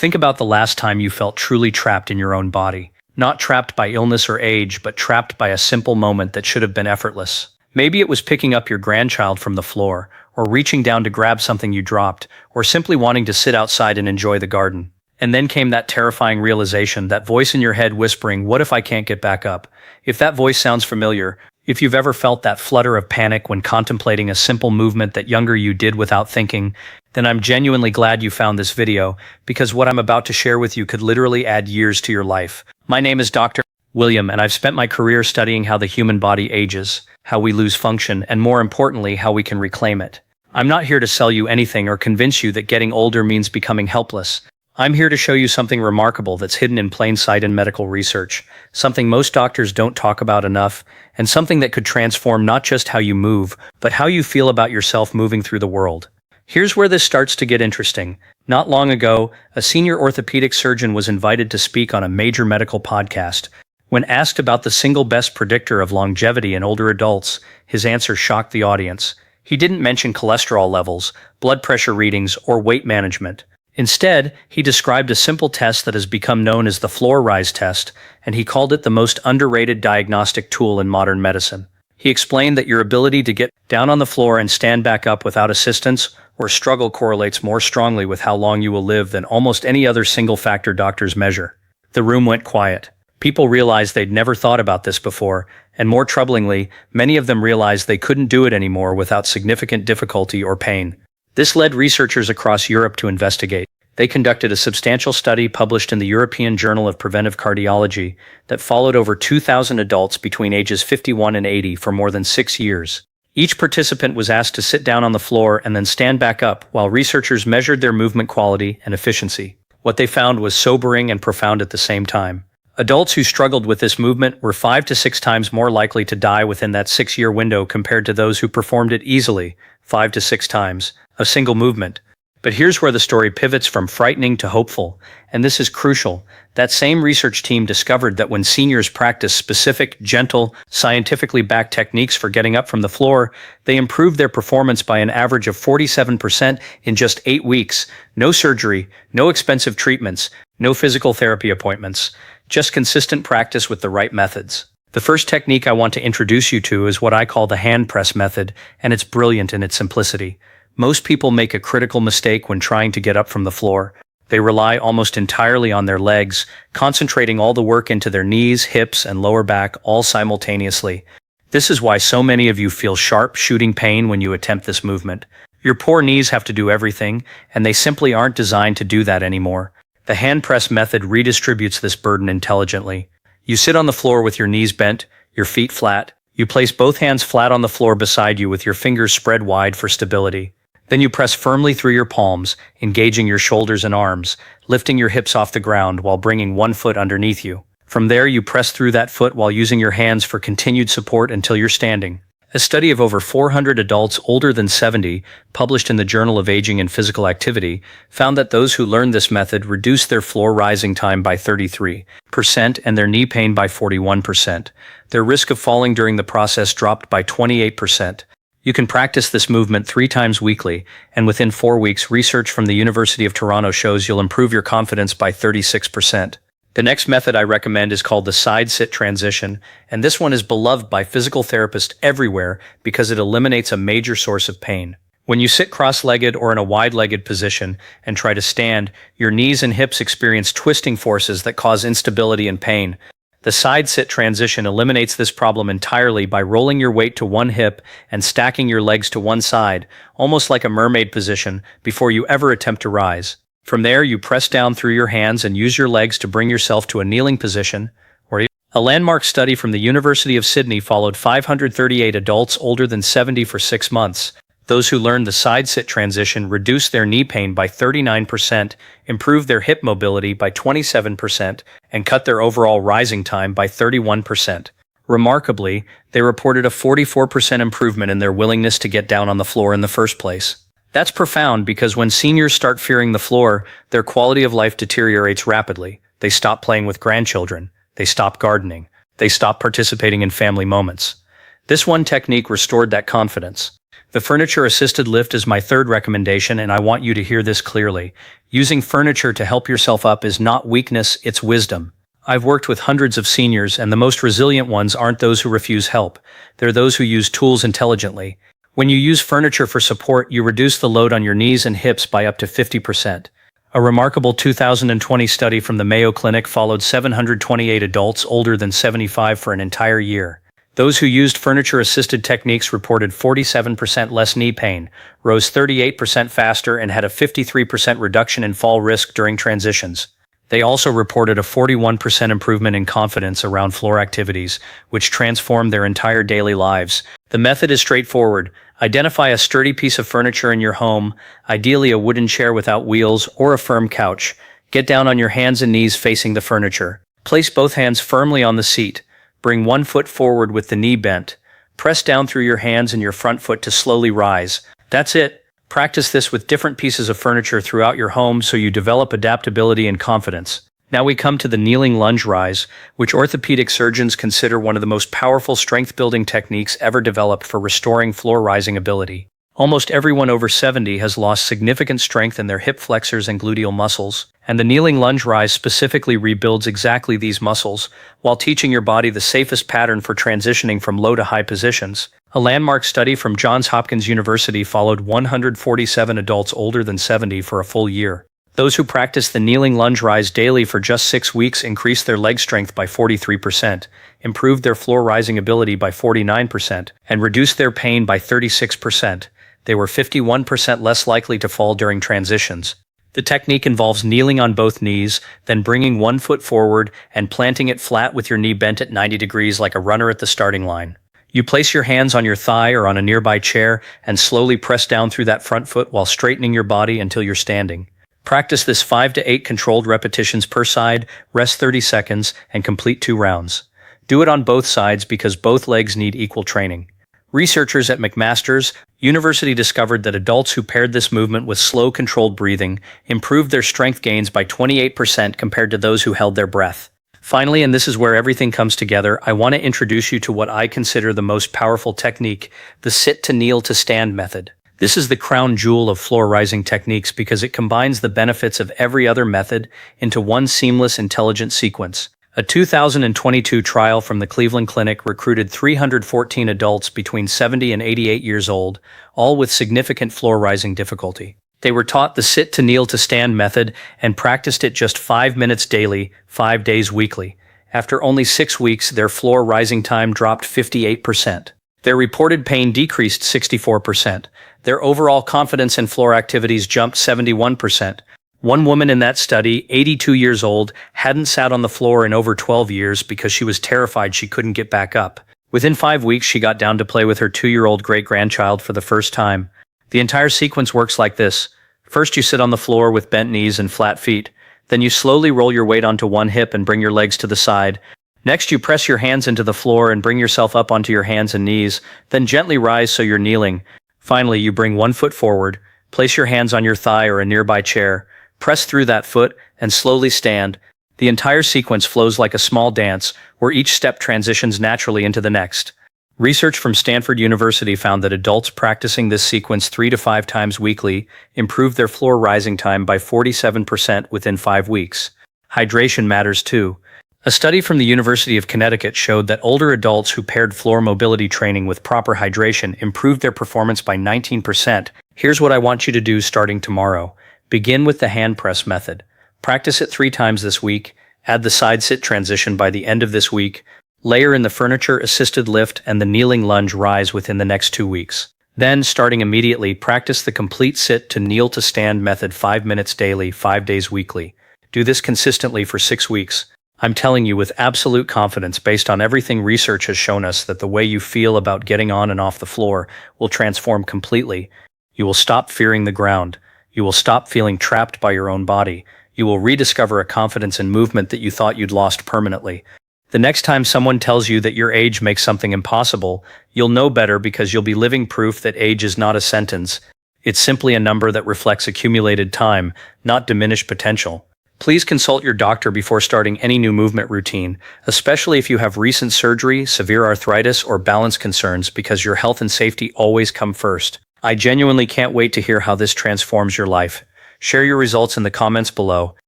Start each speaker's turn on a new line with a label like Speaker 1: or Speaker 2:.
Speaker 1: Think about the last time you felt truly trapped in your own body. Not trapped by illness or age, but trapped by a simple moment that should have been effortless. Maybe it was picking up your grandchild from the floor, or reaching down to grab something you dropped, or simply wanting to sit outside and enjoy the garden. And then came that terrifying realization, that voice in your head whispering, "What if I can't get back up?" If that voice sounds familiar, if you've ever felt that flutter of panic when contemplating a simple movement that younger you did without thinking, then I'm genuinely glad you found this video, because what I'm about to share with you could literally add years to your life. My name is Dr. William, and I've spent my career studying how the human body ages, how we lose function, and more importantly, how we can reclaim it. I'm not here to sell you anything or convince you that getting older means becoming helpless. I'm here to show you something remarkable that's hidden in plain sight in medical research, something most doctors don't talk about enough, and something that could transform not just how you move, but how you feel about yourself moving through the world. Here's where this starts to get interesting. Not long ago, a senior orthopedic surgeon was invited to speak on a major medical podcast. When asked about the single best predictor of longevity in older adults, his answer shocked the audience. He didn't mention cholesterol levels, blood pressure readings, or weight management. Instead, he described a simple test that has become known as the floor rise test, and he called it the most underrated diagnostic tool in modern medicine. He explained that your ability to get down on the floor and stand back up without assistance or struggle correlates more strongly with how long you will live than almost any other single factor doctors measure. The room went quiet. People realized they'd never thought about this before, and more troublingly, many of them realized they couldn't do it anymore without significant difficulty or pain. This led researchers across Europe to investigate. They conducted a substantial study published in the European Journal of Preventive Cardiology that followed over 2,000 adults between ages 51 and 80 for more than 6 years. Each participant was asked to sit down on the floor and then stand back up while researchers measured their movement quality and efficiency. What they found was sobering and profound at the same time. Adults who struggled with this movement were 5 to 6 times more likely to die within that 6-year window compared to those who performed it easily, 5 to 6 times, a single movement. But here's where the story pivots from frightening to hopeful, and this is crucial. That same research team discovered that when seniors practice specific, gentle, scientifically backed techniques for getting up from the floor, they improved their performance by an average of 47% in just 8 weeks. No surgery, no expensive treatments, no physical therapy appointments, just consistent practice with the right methods. The first technique I want to introduce you to is what I call the hand press method, and it's brilliant in its simplicity. Most people make a critical mistake when trying to get up from the floor. They rely almost entirely on their legs, concentrating all the work into their knees, hips, and lower back all simultaneously. This is why so many of you feel sharp, shooting pain when you attempt this movement. Your poor knees have to do everything, and they simply aren't designed to do that anymore. The hand press method redistributes this burden intelligently. You sit on the floor with your knees bent, your feet flat. You place both hands flat on the floor beside you with your fingers spread wide for stability. Then you press firmly through your palms, engaging your shoulders and arms, lifting your hips off the ground while bringing one foot underneath you. From there, you press through that foot while using your hands for continued support until you're standing. A study of over 400 adults older than 70, published in the Journal of Aging and Physical Activity, found that those who learned this method reduced their floor rising time by 33% and their knee pain by 41%. Their risk of falling during the process dropped by 28%. You can practice this movement 3 times weekly, and within 4 weeks, research from the University of Toronto shows you'll improve your confidence by 36%. The next method I recommend is called the side sit transition, and this one is beloved by physical therapists everywhere because it eliminates a major source of pain. When you sit cross-legged or in a wide-legged position and try to stand, your knees and hips experience twisting forces that cause instability and pain. The side sit transition eliminates this problem entirely by rolling your weight to one hip and stacking your legs to one side, almost like a mermaid position, before you ever attempt to rise. From there, you press down through your hands and use your legs to bring yourself to a kneeling position. A landmark study from the University of Sydney followed 538 adults older than 70 for 6 months. Those who learned the side sit transition reduced their knee pain by 39%, improved their hip mobility by 27%, and cut their overall rising time by 31%. Remarkably, they reported a 44% improvement in their willingness to get down on the floor in the first place. That's profound because when seniors start fearing the floor, their quality of life deteriorates rapidly. They stop playing with grandchildren. They stop gardening. They stop participating in family moments. This one technique restored that confidence. The furniture-assisted lift is my third recommendation, and I want you to hear this clearly. Using furniture to help yourself up is not weakness, it's wisdom. I've worked with hundreds of seniors, and the most resilient ones aren't those who refuse help. They're those who use tools intelligently. When you use furniture for support, you reduce the load on your knees and hips by up to 50%. A remarkable 2020 study from the Mayo Clinic followed 728 adults older than 75 for an entire year. Those who used furniture-assisted techniques reported 47% less knee pain, rose 38% faster, and had a 53% reduction in fall risk during transitions. They also reported a 41% improvement in confidence around floor activities, which transformed their entire daily lives. The method is straightforward. Identify a sturdy piece of furniture in your home, ideally a wooden chair without wheels or a firm couch. Get down on your hands and knees facing the furniture. Place both hands firmly on the seat. Bring one foot forward with the knee bent. Press down through your hands and your front foot to slowly rise. That's it. Practice this with different pieces of furniture throughout your home so you develop adaptability and confidence. Now we come to the kneeling lunge rise, which orthopedic surgeons consider one of the most powerful strength-building techniques ever developed for restoring floor rising ability. Almost everyone over 70 has lost significant strength in their hip flexors and gluteal muscles, and the kneeling lunge rise specifically rebuilds exactly these muscles, while teaching your body the safest pattern for transitioning from low to high positions. A landmark study from Johns Hopkins University followed 147 adults older than 70 for a full year. Those who practiced the kneeling lunge rise daily for just 6 weeks increased their leg strength by 43%, improved their floor rising ability by 49%, and reduced their pain by 36%. They were 51% less likely to fall during transitions. The technique involves kneeling on both knees, then bringing one foot forward and planting it flat with your knee bent at 90 degrees like a runner at the starting line. You place your hands on your thigh or on a nearby chair and slowly press down through that front foot while straightening your body until you're standing. Practice this 5 to 8 controlled repetitions per side, rest 30 seconds, and complete 2 rounds. Do it on both sides because both legs need equal training. Researchers at McMaster's University discovered that adults who paired this movement with slow, controlled breathing improved their strength gains by 28% compared to those who held their breath. Finally, and this is where everything comes together, I want to introduce you to what I consider the most powerful technique, the sit-to-kneel-to-stand method. This is the crown jewel of floor rising techniques because it combines the benefits of every other method into one seamless, intelligent sequence. A 2022 trial from the Cleveland Clinic recruited 314 adults between 70 and 88 years old, all with significant floor rising difficulty. They were taught the sit-to-kneel-to-stand method and practiced it just 5 minutes daily, 5 days weekly. After only 6 weeks, their floor rising time dropped 58%. Their reported pain decreased 64%. Their overall confidence in floor activities jumped 71%. One woman in that study, 82 years old, hadn't sat on the floor in over 12 years because she was terrified she couldn't get back up. Within 5 weeks, she got down to play with her 2-year-old great-grandchild for the first time. The entire sequence works like this. First, you sit on the floor with bent knees and flat feet. Then you slowly roll your weight onto one hip and bring your legs to the side. Next, you press your hands into the floor and bring yourself up onto your hands and knees, then gently rise so you're kneeling. Finally, you bring one foot forward, place your hands on your thigh or a nearby chair, press through that foot, and slowly stand. The entire sequence flows like a small dance, where each step transitions naturally into the next. Research from Stanford University found that adults practicing this sequence 3 to 5 times weekly improved their floor rising time by 47% within 5 weeks. Hydration matters too. A study from the University of Connecticut showed that older adults who paired floor mobility training with proper hydration improved their performance by 19%. Here's what I want you to do starting tomorrow. Begin with the hand press method. Practice it 3 times this week. Add the side sit transition by the end of this week. Layer in the furniture-assisted lift and the kneeling lunge rise within the next 2 weeks. Then, starting immediately, practice the complete sit-to-kneel-to-stand method 5 minutes daily, 5 days weekly. Do this consistently for 6 weeks. I'm telling you with absolute confidence based on everything research has shown us that the way you feel about getting on and off the floor will transform completely. You will stop fearing the ground. You will stop feeling trapped by your own body. You will rediscover a confidence in movement that you thought you'd lost permanently. The next time someone tells you that your age makes something impossible, you'll know better because you'll be living proof that age is not a sentence. It's simply a number that reflects accumulated time, not diminished potential. Please consult your doctor before starting any new movement routine, especially if you have recent surgery, severe arthritis, or balance concerns because your health and safety always come first. I genuinely can't wait to hear how this transforms your life. Share your results in the comments below,